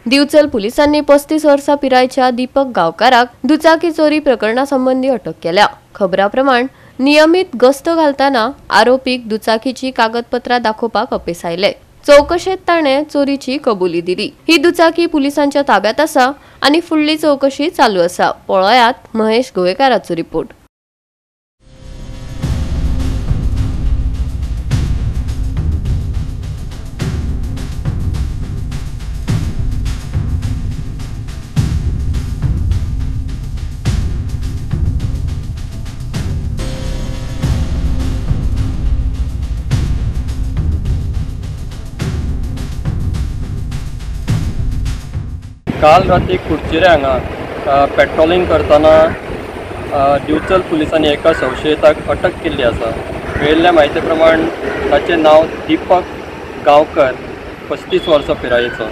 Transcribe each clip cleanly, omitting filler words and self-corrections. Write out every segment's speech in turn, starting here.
दिवचल पोलिसांनी 35 वर्सां पिरायेच्या दीपक गावकाराक दुचाकी चोरी प्रकरणासंबंधी अटक केल्या। खबराप्रमाण नियमित गस्त घालताना आरोपीक दुचाकीची कागदपत्रां दाखोवपाक अपेस आयले। चौकशेत ताणे चोरीची कबुली दिली। ही दुचाकी पोलिसांच्या ताब्यात आसा आणि फुडली चौकशी चालू आसा। पळयात महेश गोवेकाराचो रिपोर्ट। काल रात्री कुडचिरे हांगा पेट्रोलिंग करताना दिवचल पुलिसांनी एका संशयिताक अटक केल्ली आसा। मेळिल्ल्या म्हायती प्रमाण ताचें नांव दीपक गांवकर, 35 वर्सां पिरायेचो।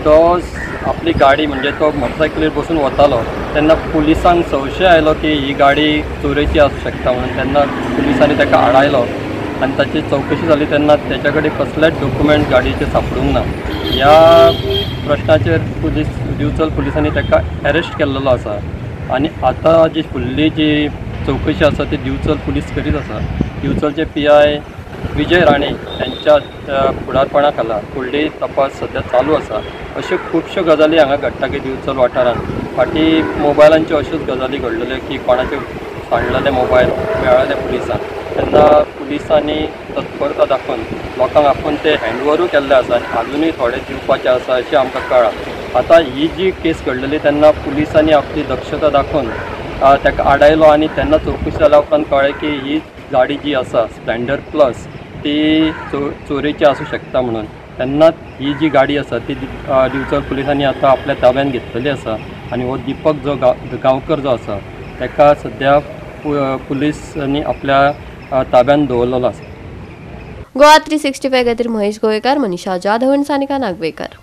तो आपली गाडी म्हणजे तो मोटरसायकलीर बसून वतालो तेन्ना पुलिसांक संशय आयलो की ही गाडी चोरेची आसूं शकता म्हणून। तेन्ना पुलिसांनी ताका आडायलो आनी ताची चौकशी जाली तेन्ना तेच्या कडेन कसलेच डॉक्युमेंट गाडयेचे सापडूंक ना। ह्या प्रश्नाचेर दिवचल पुलिसांनी ताका अरेस्ट केल्लो आसा आनी आतां जी फुडली जी चौकशी आसा ती दिवचल पुलीस करीत आसा। दिवचलचे PI विजय राणे यांच्या फुडारपणा खाला फुडली तपास सध्या चालू आसा। अश्यो खुबश्यो गजाली हांगा घडटा की दिवचल वाठारांत फाटीं मोबायलांच्यो अश्योच गजाली घडलेल्यो की कोणाचे सांडलेले मोबायल मेळ्ळे पुलिसांक तेन्ना पुलिसांनी तत्परता दाखोवन लोकांक आपूण ते हँडओव्हरूय केल्ले आसा आनी अजुनूय थोडे दिवपाचे आसा अशें आमकां कळ्ळां। आतां ही जी केस घडलेली तेन्ना पुलिसांनी आपली दक्षता दाखोवन ताका आडायलो आनी तेन्ना चौकशी जाल्या उपरांत कळ्ळें की ही गाडी जी आसा स्प्लेंडर प्लस ती चोरेची आसूं शकता म्हणून। तेन्नाच ही जी गाडी आसा ती दिवचल पुलिसांनी आतां आपल्या ताब्यात घेतलेली आसा आनी हो दीपक जो गांवकर जो आसा ताका सध्या पुलिसांनी आपल्या ताब्यात दवरलेलो आसा। गोवा 365 खातीर महेश गोवेकार, मनीषा जाधव आनी सानिका नागवेकर।